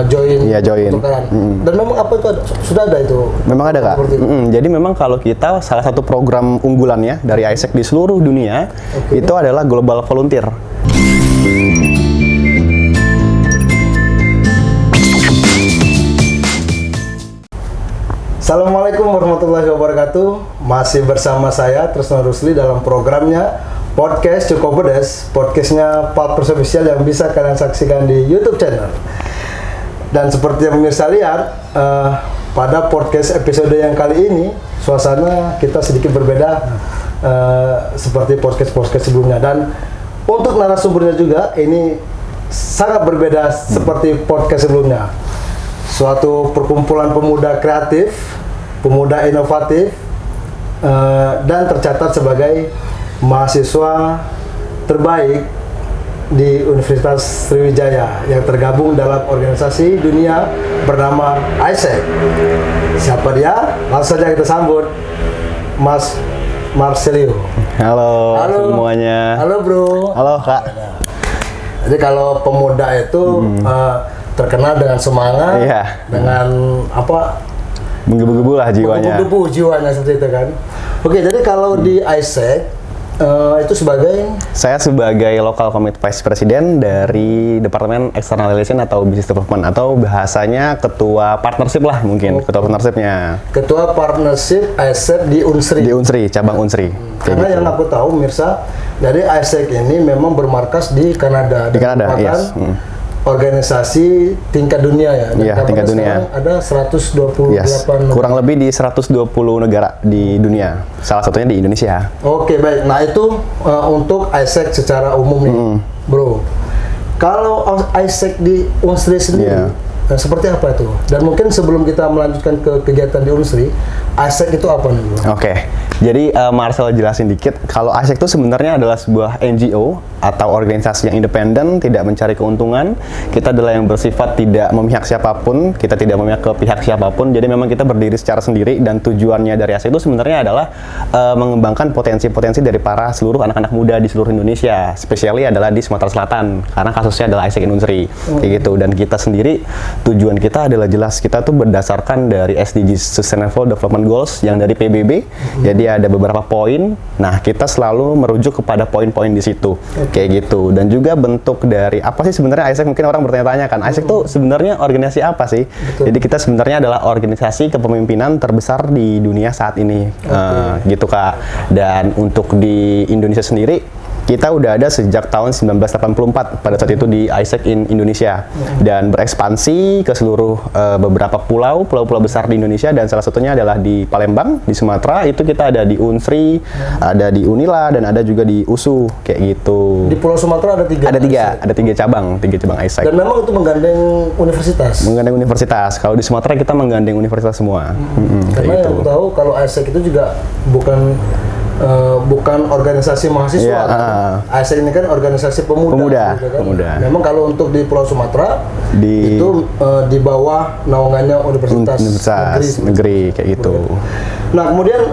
join. Iya, join. Dan memang apa itu sudah ada itu? Memang ada, Kak. Jadi memang kalau kita salah satu program unggulannya dari AIESEC di seluruh dunia itu adalah Global Volunteer. Assalamualaikum warahmatullahi wabarakatuh. Masih bersama saya Tresno Rusli dalam programnya Podcast Cukup Pedas. Podcastnya Palpers Official yang bisa kalian saksikan di YouTube channel. Dan seperti yang pemirsa lihat, pada podcast episode yang kali ini suasana kita sedikit berbeda seperti podcast sebelumnya. Dan untuk narasumbernya juga ini sangat berbeda seperti podcast sebelumnya. Suatu perkumpulan pemuda kreatif, pemuda inovatif, dan tercatat sebagai mahasiswa terbaik di Universitas Sriwijaya yang tergabung dalam organisasi dunia bernama AIESEC. Siapa dia? Langsung saja kita sambut Mas Marcelio. Halo semuanya. Halo bro. Halo Kak. Jadi kalau pemuda itu terkenal dengan semangat, dengan apa? Menggebu-gebu lah jiwanya. Menggebu-gebu jiwanya seperti itu kan. Oke, jadi kalau di AIESEC itu saya sebagai local committee vice president dari Departemen External Relation atau Business Development, atau bahasanya ketua partnership lah mungkin. Ketua partnershipnya. Ketua partnership AIESEC di Unsri. Di Unsri, cabang Unsri. Karena yang aku tahu Mirsa, dari AIESEC ini memang bermarkas di Kanada. Di Kanada, yes. Organisasi tingkat dunia ya. Iya, tingkat dunia. Ada 128 negara. Kurang lebih di 120 negara di dunia. Salah satunya di Indonesia. Oke, baik. Nah, itu untuk AIESEC secara umum nih, Bro. Kalau AIESEC di Unsri sendiri, seperti apa itu? Dan mungkin sebelum kita melanjutkan ke kegiatan di Unsri, AIESEC itu apa nih, Bro? Oke. Jadi Marcel jelasin dikit, kalau AIESEC itu sebenarnya adalah sebuah NGO atau organisasi yang independen, tidak mencari keuntungan. Kita adalah yang bersifat tidak memihak siapapun, kita tidak memihak ke pihak siapapun. Jadi memang kita berdiri secara sendiri, dan tujuannya dari AIESEC itu sebenarnya adalah mengembangkan potensi-potensi dari para seluruh anak-anak muda di seluruh Indonesia, spesialnya adalah di Sumatera Selatan, karena kasusnya adalah AIESEC in Unsri, kayak gitu. Dan kita sendiri, tujuan kita adalah jelas, kita tuh berdasarkan dari SDGs Sustainable Development Goals yang dari PBB. Jadi ada beberapa poin. Nah, kita selalu merujuk kepada poin-poin di situ. Kayak gitu. Dan juga bentuk dari apa sih sebenarnya AIESEC, mungkin orang bertanya-tanya kan. AIESEC itu sebenarnya organisasi apa sih? Jadi kita sebenarnya adalah organisasi kepemimpinan terbesar di dunia saat ini. Gitu Kak. Dan untuk di Indonesia sendiri, kita udah ada sejak tahun 1984 pada saat itu di AIESEC in Indonesia, dan berekspansi ke seluruh beberapa pulau-pulau besar di Indonesia, dan salah satunya adalah di Palembang, di Sumatera. Itu kita ada di Unsri, ada di Unila, dan ada juga di USU, kayak gitu. Di Pulau Sumatera ada tiga cabang AIESEC. Dan memang itu menggandeng universitas. Menggandeng universitas. Kalau di Sumatera kita menggandeng universitas semua. Karena yang aku tahu kalau AIESEC itu juga bukan organisasi mahasiswa. AIESEC ini kan organisasi pemuda. Memang kalau untuk di Pulau Sumatera itu di bawah naungannya universitas negeri kayak gitu. Nah, kemudian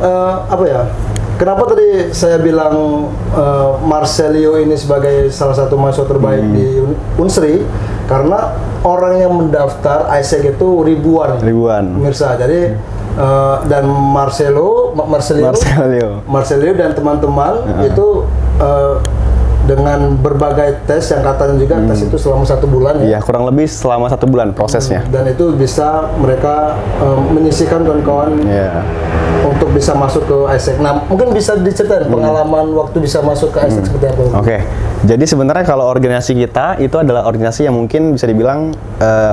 kenapa tadi saya bilang Marcelio ini sebagai salah satu mahasiswa terbaik di Unsri? Karena orang yang mendaftar AIESEC itu ribuan. Pemirsa. Jadi dan Marcelio dan teman-teman itu dengan berbagai tes yang katanya juga tes itu selama 1 bulan ya. Iya, kurang lebih selama 1 bulan prosesnya. Dan itu bisa mereka menyisihkan kawan-kawan untuk bisa masuk ke AIESEC. Nah, mungkin bisa diceritain pengalaman waktu bisa masuk ke AIESEC seperti apa? Oke. Jadi sebenarnya kalau organisasi kita itu adalah organisasi yang mungkin bisa dibilang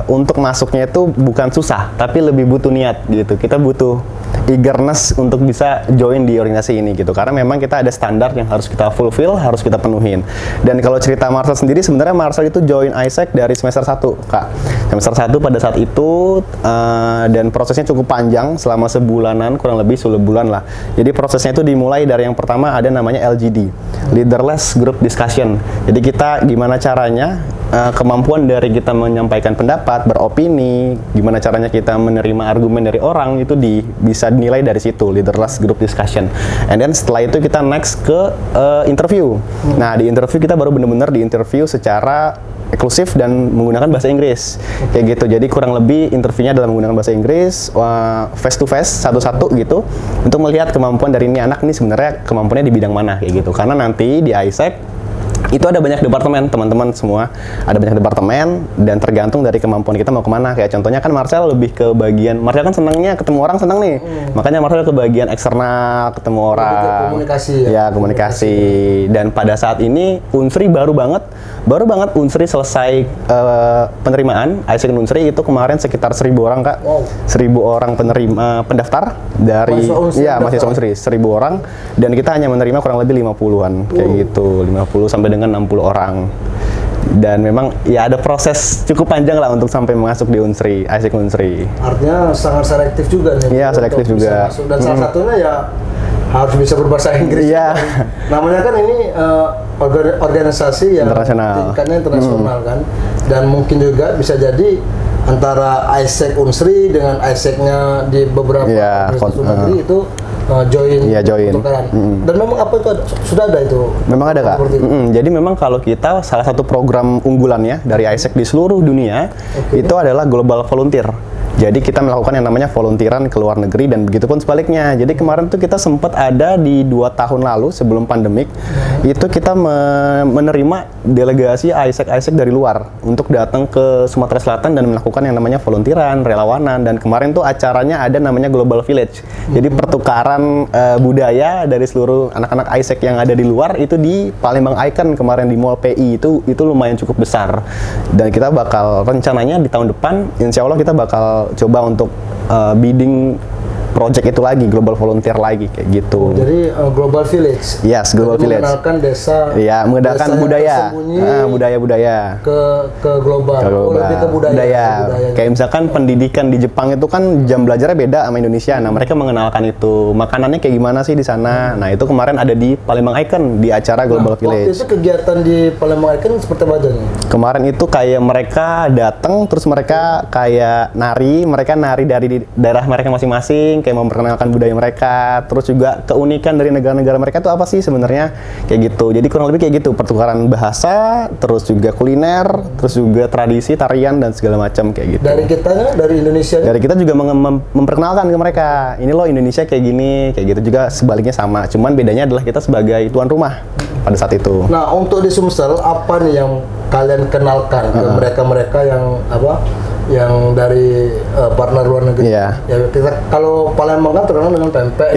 untuk masuknya itu bukan susah, tapi lebih butuh niat gitu. Kita butuh eagerness untuk bisa join di organisasi ini gitu. Karena memang kita ada standar yang harus kita fulfill, harus kita penuhin. Dan kalau cerita Marcel sendiri, sebenarnya Marcel itu join AIESEC dari semester 1, Kak. Semester 1 pada saat itu, dan prosesnya cukup panjang selama sebulanan, kurang lebih sebulan lah. Jadi prosesnya itu dimulai dari yang pertama ada namanya LGD, Leaderless Group Discussion. Jadi kita gimana caranya kemampuan dari kita menyampaikan pendapat, beropini, gimana caranya kita menerima argumen dari orang, itu bisa dinilai dari situ, leaderless group discussion. And then setelah itu kita next ke interview. Nah, di interview kita baru benar-benar di interview secara eksklusif dan menggunakan bahasa Inggris kayak gitu. Jadi kurang lebih interviewnya adalah menggunakan bahasa Inggris, face to face satu-satu gitu, untuk melihat kemampuan dari ini anak ini sebenarnya kemampuannya di bidang mana kayak gitu. Karena nanti di ISEC itu ada banyak departemen, teman-teman semua ada banyak departemen, dan tergantung dari kemampuan kita mau kemana. Kayak contohnya kan Marcel lebih ke bagian, Marcel kan senangnya ketemu orang, senang nih, makanya Marcel ke bagian eksternal, ketemu orang, komunikasi ya komunikasi. Dan pada saat ini Unsri baru banget Unsri selesai penerimaan ISEC Unsri itu kemarin sekitar 1.000 orang Kak. Wow. 1.000 orang penerima pendaftar dari mahasiswa Unsri 1.000 orang, dan kita hanya menerima kurang lebih 50-an kayak gitu, 50 sampai dengan 60 orang. Dan memang ya ada proses cukup panjang lah untuk sampai masuk di Unsri, ISEC Unsri. Artinya sangat selektif juga nih. Iya, selektif juga. Dan salah satunya ya harus bisa berbahasa Inggris. Iya. Namanya kan ini organisasi yang internasional, tingkatnya internasional kan. Dan mungkin juga bisa jadi antara ISEC Unsri dengan ISEC-nya di beberapa universitas negeri itu join. Dan memang apa itu sudah ada itu? Memang ada Kak. Jadi memang kalau kita salah satu program unggulannya dari ISEC di seluruh dunia itu adalah Global Volunteer. Jadi kita melakukan yang namanya volunteeran ke luar negeri, dan begitu pun sebaliknya. Jadi kemarin tuh kita sempat ada di 2 tahun lalu sebelum pandemik, itu kita menerima delegasi ISEC dari luar untuk datang ke Sumatera Selatan dan melakukan yang namanya volunteeran, relawanan. Dan kemarin tuh acaranya ada namanya Global Village. Jadi pertukaran budaya dari seluruh anak-anak ISEC yang ada di luar itu di Palembang Icon kemarin di Mall PI itu lumayan cukup besar. Dan kita bakal rencananya di tahun depan, insya Allah kita bakal coba untuk bidding project itu lagi, Global Volunteer lagi kayak gitu. Jadi Global Village. Yes, Global Village. Mengenalkan desa. Iya, mengenalkan budaya ke global. Lebih ke budaya. Kayak misalkan pendidikan di Jepang itu kan jam belajarnya beda sama Indonesia. Nah, mereka mengenalkan itu. Makanannya kayak gimana sih di sana? Nah, itu kemarin ada di Palembang Icon di acara Global Village. Waktu itu kegiatan di Palembang Icon seperti apa nih? Kemarin itu kayak mereka datang terus mereka kayak mereka nari dari daerah mereka masing-masing, kayak memperkenalkan budaya mereka, terus juga keunikan dari negara-negara mereka itu apa sih sebenarnya kayak gitu. Jadi kurang lebih kayak gitu, pertukaran bahasa, terus juga kuliner, terus juga tradisi, tarian dan segala macam kayak gitu. Dari kitanya, dari Indonesia? Dari kita juga memperkenalkan ke mereka, ini loh Indonesia kayak gini, kayak gitu juga sebaliknya sama. Cuman bedanya adalah kita sebagai tuan rumah pada saat itu. Nah, untuk di Sumsel apa nih yang kalian kenalkan ke mereka-mereka yang yang dari partner luar negeri? Ya kita kalau Palembang kan terkenal dengan pempek.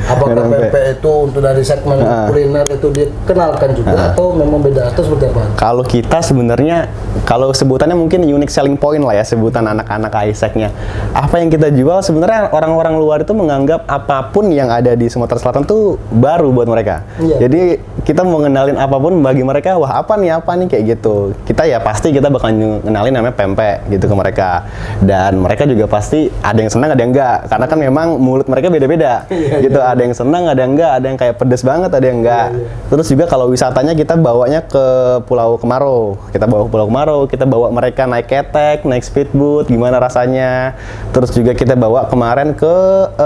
Apakah pempek itu untuk dari segmen kuliner itu dikenalkan juga atau memang beda atau seperti apa? Kalau kita sebenarnya kalau sebutannya mungkin unique selling point lah ya, sebutan anak-anak ISEC-nya. Apa yang kita jual sebenarnya orang-orang luar itu menganggap apapun yang ada di Sumatera Selatan tuh baru buat mereka. Jadi kita mau ngenalin apapun bagi mereka, wah apa nih kayak gitu. Kita ya pasti kita bakal ngenalin namanya pempek gitu ke mereka, dan mereka juga pasti ada yang senang ada yang enggak, karena kan memang mulut mereka beda-beda gitu. Ada yang senang ada yang enggak, ada yang kayak pedes banget ada yang enggak. Terus juga kalau wisatanya kita bawanya ke Pulau Kemarau, kita bawa mereka naik ketek, naik speedboat, gimana rasanya. Terus juga kita bawa kemarin ke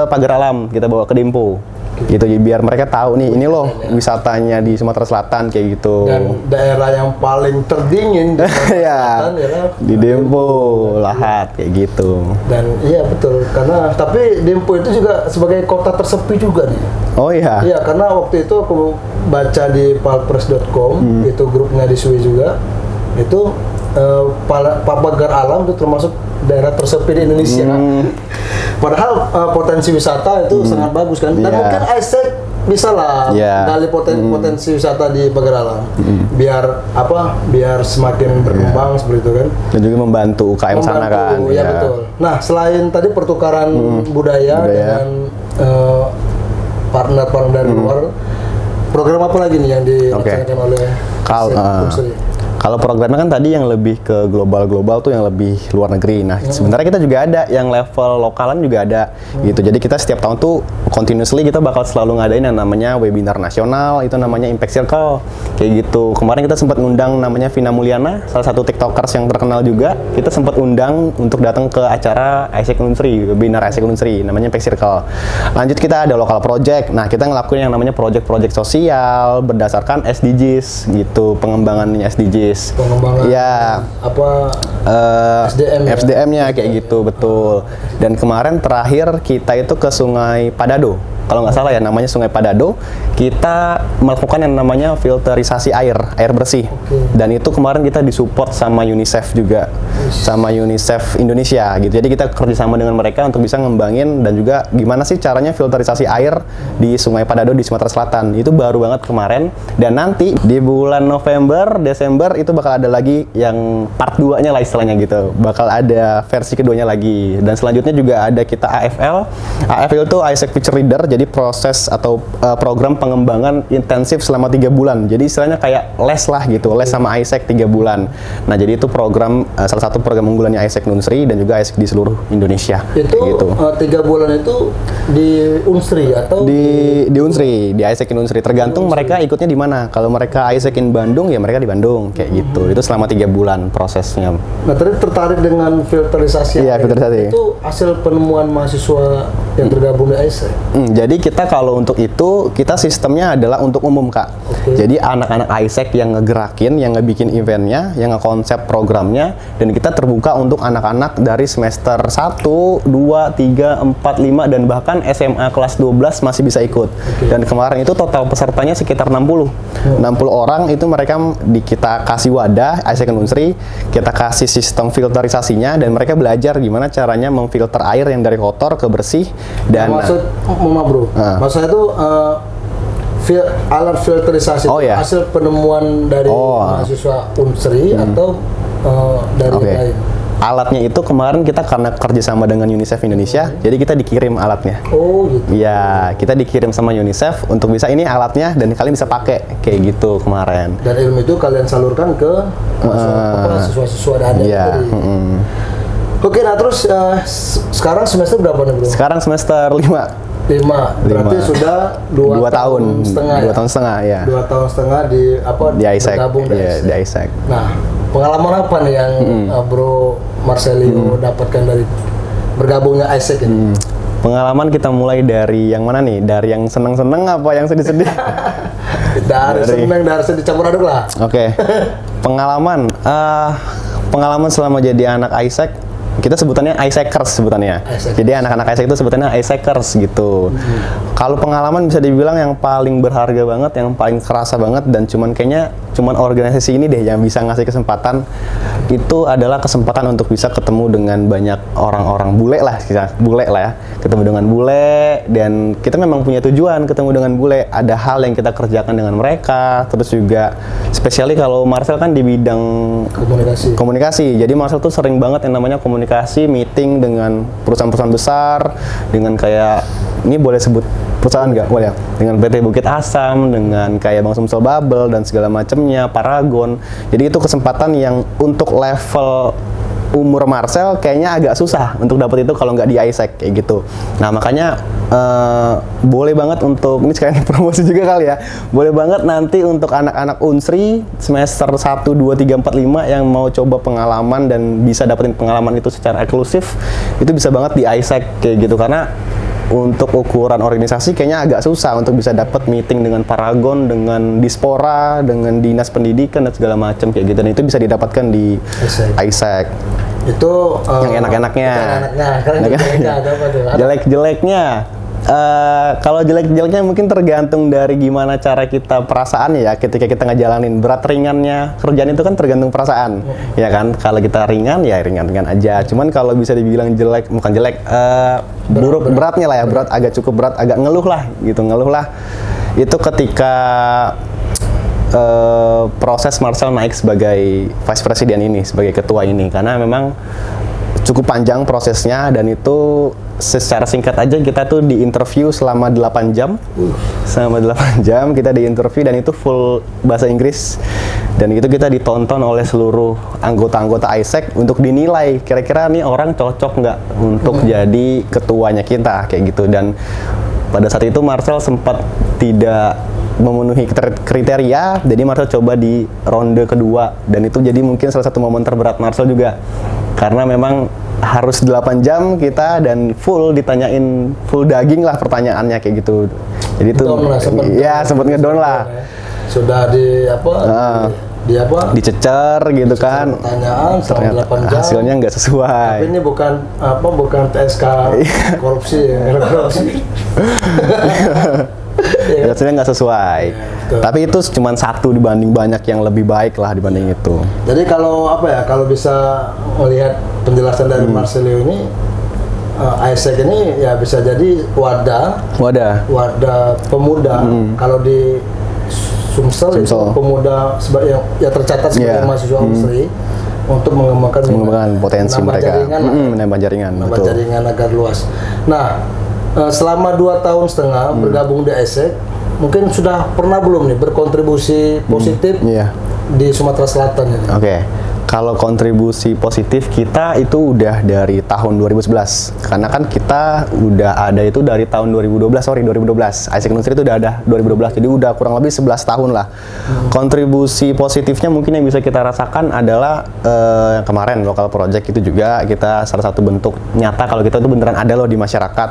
Pagar Alam, kita bawa ke Dempo gitu, jadi biar mereka tahu nih ini loh wisatanya di Sumatera Selatan kayak gitu. Dan daerah yang paling terdingin di Sumatera Selatan di Dempo, Lahat kayak gitu. Dan iya betul, karena tapi Dempo itu juga sebagai kota tersepi juga nih. Oh iya. Iya, karena waktu itu aku baca di palpres.com, itu grupnya di Sui juga. Itu Pagar Alam itu termasuk daerah tersepi di Indonesia. Padahal potensi wisata itu sangat bagus kan. Dan mungkin ISEC bisa lah gali potensi wisata di Pagar Alam. Biar semakin berkembang seperti itu kan. Dan juga membantu UKM sana kan. Iya betul. Nah, selain tadi pertukaran budaya dengan partner-partner dari luar, program apa lagi nih yang dilaksanakan oleh Kalau programnya kan tadi yang lebih ke global tuh yang lebih luar negeri. Nah, sebenarnya kita juga ada yang level lokalan juga ada gitu. Jadi kita setiap tahun tuh continuously kita bakal selalu ngadain yang namanya webinar nasional, itu namanya Impact Circle kayak gitu. Kemarin kita sempat ngundang namanya Vina Mulyana, salah satu TikTokers yang terkenal juga. Kita sempat undang untuk datang ke acara ISEC Unsri, webinar ISEC Unsri namanya Impact Circle. Lanjut kita ada local project. Nah, kita ngelakuin yang namanya project sosial berdasarkan SDGs gitu, pengembangannya SDGs. teknologis. Pengembangan Ya, apa SDM ya? SDM-nya kayak gitu, betul. Dan kemarin terakhir kita itu ke Sungai Padado. Kalau nggak salah ya namanya Sungai Padado, kita melakukan yang namanya filterisasi air bersih. Dan itu kemarin kita disupport sama UNICEF juga, sama UNICEF Indonesia gitu. Jadi kita kerjasama dengan mereka untuk bisa ngembangin dan juga gimana sih caranya filterisasi air di Sungai Padado di Sumatera Selatan. Itu baru banget kemarin. Dan nanti di bulan November, Desember itu bakal ada lagi yang part 2-nya lah istilahnya gitu. Bakal ada versi keduanya lagi. Dan selanjutnya juga ada kita AFL. AFL itu Isaac Future Leader. Jadi proses atau program pengembangan intensif selama 3 bulan. Jadi istilahnya kayak les lah gitu, les sama Isaac 3 bulan. Nah jadi itu program salah satu program unggulannya Isaac Unsri dan juga Isaac di seluruh Indonesia. Itu gitu. 3 bulan itu di Unsri atau di Unsri, di Isaac Unsri. Tergantung mereka ikutnya di mana. Kalau mereka Isaac Bandung ya mereka di Bandung kayak gitu. Itu selama 3 bulan prosesnya. Nah tadi tertarik dengan filterisasi. Iya, filterisasi. Itu hasil penemuan mahasiswa yang tergabung di Isaac. Jadi kita kalau untuk itu, kita sistemnya adalah untuk umum, Kak. Jadi anak-anak Isaac yang ngegerakin, yang ngebikin eventnya, yang ngekonsep programnya, dan kita terbuka untuk anak-anak dari semester 1, 2, 3, 4, 5, dan bahkan SMA kelas 12 masih bisa ikut. Dan kemarin itu total pesertanya sekitar 60. 60 orang itu mereka kita kasih wadah, Isaac Unsri, kita kasih sistem filterisasinya, dan mereka belajar gimana caranya memfilter air yang dari kotor ke bersih. Dan maksudnya itu alat filterisasi hasil penemuan dari mahasiswa Unsri atau dari lain? Alatnya itu kemarin kita karena kerjasama dengan UNICEF Indonesia, jadi kita dikirim alatnya. Oh gitu. Ya, kita dikirim sama UNICEF untuk bisa ini alatnya dan kalian bisa pakai kayak gitu kemarin. Dan ilmu itu kalian salurkan ke siswa-siswa dan ya. Oke, nah terus sekarang semester berapa nih bro? Sekarang semester 5. Berarti sudah 2 tahun setengah. 2 tahun setengah ya. 2 tahun setengah di Isaac. Bergabung di Isaac. Nah, pengalaman apa nih yang Bro Marcelino dapatkan dari bergabungnya Isaac ini? Pengalaman kita mulai dari yang mana nih? Dari yang seneng-seneng apa yang sedih-sedih? dari seneng, dari sedih campur aduk lah. Oke. Pengalaman selama jadi anak Isaac, kita sebutannya Isaacers sebutannya. Jadi anak-anak Isaac itu sebutannya Isaacers gitu. Kalau pengalaman bisa dibilang yang paling berharga banget, yang paling kerasa banget, dan kayaknya organisasi ini deh yang bisa ngasih kesempatan, itu adalah kesempatan untuk bisa ketemu dengan banyak orang-orang bule lah ya. Ketemu dengan bule, dan kita memang punya tujuan ketemu dengan bule. Ada hal yang kita kerjakan dengan mereka, terus juga spesiali kalau Marcel kan di bidang komunikasi. Jadi Marcel tuh sering banget yang namanya komunikasi, meeting dengan perusahaan-perusahaan besar, dengan kayak, ini boleh sebut perusahaan nggak? Boleh ya? Dengan PT Bukit Asam, dengan kayak Bang Sumsel Bubble, dan segala macamnya, Paragon. Jadi itu kesempatan yang untuk level umur Marcel kayaknya agak susah untuk dapat itu kalau nggak di Isaac kayak gitu. Nah makanya boleh banget untuk, ini sekalian promosi juga kali ya, boleh banget nanti untuk anak-anak Unsri semester 1, 2, 3, 4, 5 yang mau coba pengalaman dan bisa dapetin pengalaman itu secara eksklusif, itu bisa banget di Isaac kayak gitu. Karena untuk ukuran organisasi kayaknya agak susah untuk bisa dapat meeting dengan Paragon, dengan Dispora, dengan Dinas Pendidikan dan segala macam kayak gitu. Dan itu bisa didapatkan di Isaac. Itu yang enak-enaknya. Jelek-jeleknya. Kalau jelek-jeleknya mungkin tergantung dari gimana cara kita perasaannya ya ketika kita ngejalanin. Berat ringannya kerjaan itu kan tergantung perasaan, ya kan. Kalau kita ringan ya ringan-ringan aja. Cuman kalau bisa dibilang jelek, bukan jelek, beratnya lah ya, berat, agak cukup berat, agak ngeluh lah. Itu ketika proses Marcel naik sebagai Vice President ini, sebagai ketua ini, karena memang cukup panjang prosesnya, dan itu secara singkat aja kita tuh di interview selama 8 jam. Selama 8 jam kita di interview, dan itu full bahasa Inggris. Dan itu kita ditonton oleh seluruh anggota-anggota Isaac untuk dinilai kira-kira nih orang cocok nggak untuk jadi ketuanya kita kayak gitu. Dan pada saat itu Marcel sempat tidak memenuhi kriteria, jadi Marcel coba di ronde kedua, dan itu jadi mungkin salah satu momen terberat Marcel juga, karena memang harus 8 jam kita dan full ditanyain, full daging lah pertanyaannya kayak gitu. Jadi itu sempat ngedown lah. Sudah dicecer gitu kan, pertanyaan selama ternyata 8 jam hasilnya nggak sesuai. tapi ini bukan TSK korupsi hasilnya nggak sesuai. betul. Tapi itu cuma satu dibanding banyak yang lebih baik lah dibanding itu. Jadi kalau kalau bisa melihat penjelasan dari Marcelio ini, AIESEC ini ya bisa jadi wadah pemuda. Kalau di Sumsel itu pemuda yang tercatat sebagai mahasiswa Unsri untuk mengembangkan potensi mereka, menambah jaringan agar luas. Nah, selama 2,5 tahun bergabung di AIESEC, mungkin sudah pernah belum nih berkontribusi positif di Sumatera Selatan ini? Oke. Kalau kontribusi positif kita itu udah dari tahun 2011, karena kan kita udah ada itu dari tahun 2012. AIESEC Unsri itu udah ada 2012, jadi udah kurang lebih 11 tahun lah. Kontribusi positifnya mungkin yang bisa kita rasakan adalah kemarin local project itu juga kita salah satu bentuk nyata kalau kita itu beneran ada loh di masyarakat.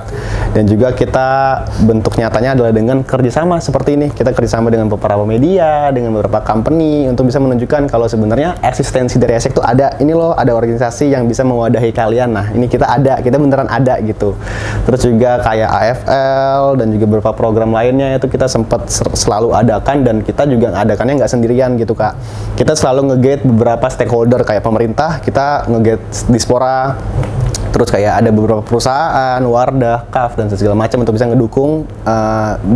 Dan juga kita bentuk nyatanya adalah dengan kerjasama seperti ini. Kita kerjasama dengan beberapa media, dengan beberapa company untuk bisa menunjukkan kalau sebenarnya eksistensi dari AIESEC tuh ada, ini loh ada organisasi yang bisa mewadahi kalian. Nah ini kita beneran ada gitu. Terus juga kayak AFL dan juga beberapa program lainnya itu kita sempat selalu adakan, dan kita juga adakannya nggak sendirian gitu Kak. Kita selalu nge-gate beberapa stakeholder kayak pemerintah, kita nge-gate Dispora, terus kayak ada beberapa perusahaan, Wardah, KAF dan segala macam untuk bisa ngedukung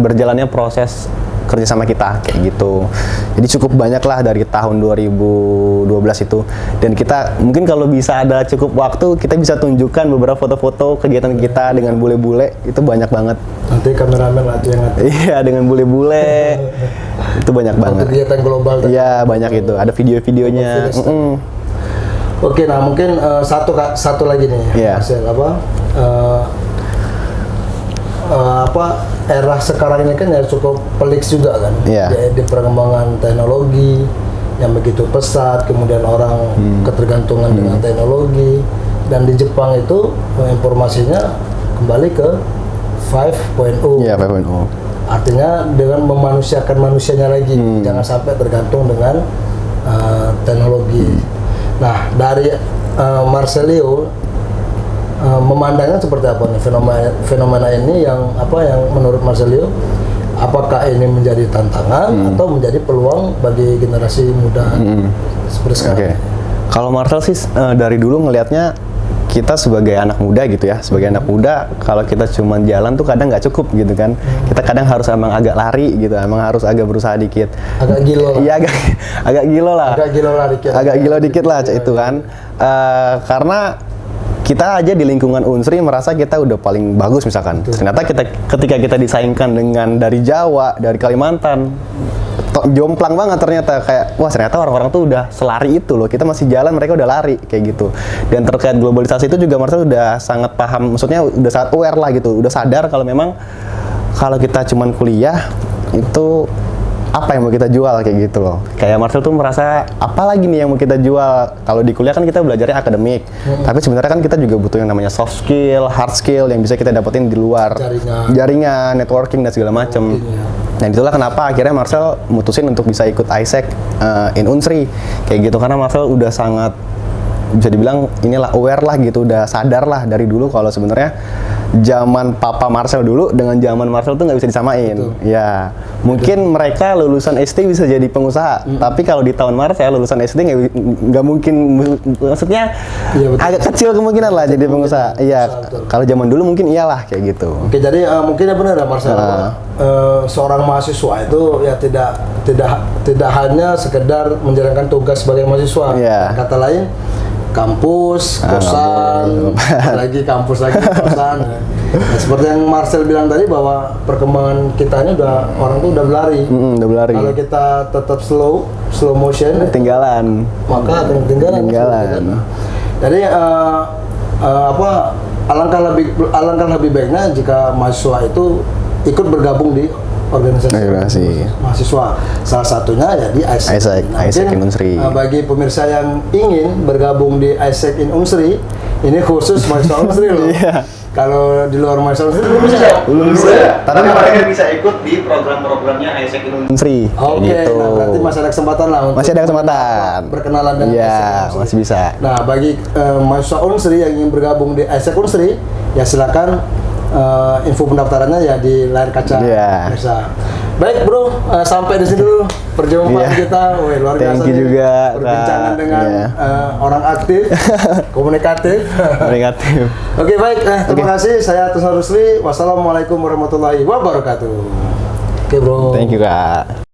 berjalannya proses kerjasama kita kayak gitu. Jadi cukup banyak lah dari tahun 2012 itu. Dan kita mungkin kalau bisa ada cukup waktu, kita bisa tunjukkan beberapa foto-foto kegiatan kita dengan bule-bule, itu banyak banget. Nanti kameramen lah yang ngatur. Iya, dengan bule-bule itu banyak banget. Kegiatan global. Iya, banyak itu. Ada video-videonya. Oke, nah mungkin satu lagi nih, Marcel, era sekarang ini kan ya cukup pelik juga kan, di perkembangan teknologi yang begitu pesat, kemudian orang ketergantungan dengan teknologi, dan di Jepang itu informasinya kembali ke 5.0. Iya, 5.0. Artinya dengan memanusiakan manusianya lagi, jangan sampai tergantung dengan teknologi. Nah, dari Marcelio memandangnya seperti apa nih fenomena ini yang menurut Marcelio, apakah ini menjadi tantangan atau menjadi peluang bagi generasi muda seperti sekarang? Kalau Marcel sih dari dulu ngelihatnya kita sebagai anak muda gitu ya, sebagai anak muda kalau kita cuma jalan tuh kadang nggak cukup gitu kan. Kita kadang harus emang agak lari gitu, emang harus agak berusaha dikit. Agak gilo lah. Iya, agak gilo lah. Agak gilo dikit lah itu kan. Karena kita aja di lingkungan Unsri merasa kita udah paling bagus misalkan. Ternyata ketika kita disaingkan dengan dari Jawa, dari Kalimantan, jomplang banget ternyata, kayak wah ternyata orang-orang tuh udah selari itu loh, kita masih jalan, mereka udah lari kayak gitu. Dan terkait globalisasi itu juga Marcel udah sangat paham, maksudnya udah sangat aware lah gitu, udah sadar kalau memang kalau kita cuman kuliah itu apa yang mau kita jual kayak gitu loh. Kayak Marcel tuh merasa apa lagi nih yang mau kita jual. Kalau di kuliah kan kita belajarnya akademik, tapi sebenarnya kan kita juga butuh yang namanya soft skill, hard skill yang bisa kita dapetin di luar, jaringan, networking dan segala macem. Dan itulah kenapa akhirnya Marcel mutusin untuk bisa ikut AIESEC in Unsri kayak gitu, karena Marcel udah sangat bisa dibilang inilah aware lah gitu, udah sadar lah dari dulu kalau sebenarnya zaman Papa Marcel dulu dengan zaman Marcel tuh nggak bisa disamain. Ya, mungkin mereka lulusan SD bisa jadi pengusaha, tapi kalau di tahun Marcel lulusan SD nggak mungkin, maksudnya agak kecil kemungkinan lah jadi pengusaha. Iya, kalau zaman dulu mungkin iyalah kayak gitu. Oke, jadi mungkin ya benar ya Marcel, seorang mahasiswa itu ya tidak hanya sekedar menjalankan tugas sebagai mahasiswa. Kata lain, kampus, kosan, lagi kampus lagi kosan. Nah, seperti yang Marcel bilang tadi bahwa perkembangan kita ini orang tuh udah berlari. Kalau kita tetap slow motion, ketinggalan, maka akan ketinggalan. Jadi alangkah lebih baiknya jika mahasiswa itu ikut bergabung di organisasi mahasiswa, salah satunya ya di AIESEC in Unsri. Bagi pemirsa yang ingin bergabung di AIESEC in Unsri, ini khusus mahasiswa Unsri loh. Kalau di luar Malaysia belum bisa ya? Belum bisa. Tapi mereka bisa ikut di program-programnya Isaac Industri. Oke, gitu. nah berarti masih ada kesempatan lah untuk Masih ada kesempatan. berkenalan dengan Iya, Isaac Unsri. masih bisa. Nah, bagi mahasiswa Unsri yang ingin bergabung di Isaac Unsri, ya silakan info pendaftarannya ya di layar kaca. Iya. Bisa. Baik bro, sampai di sini dulu perjumpaan Iya. kita. Wih, luar biasa. Thank you nih. juga, Perbincangan Kak. dengan Iya. orang aktif, komunikatif. Negatif. Oke baik, terima kasih. Saya Trisno Rusli. Wassalamualaikum warahmatullahi wabarakatuh. Oke bro. Thank you, Kak.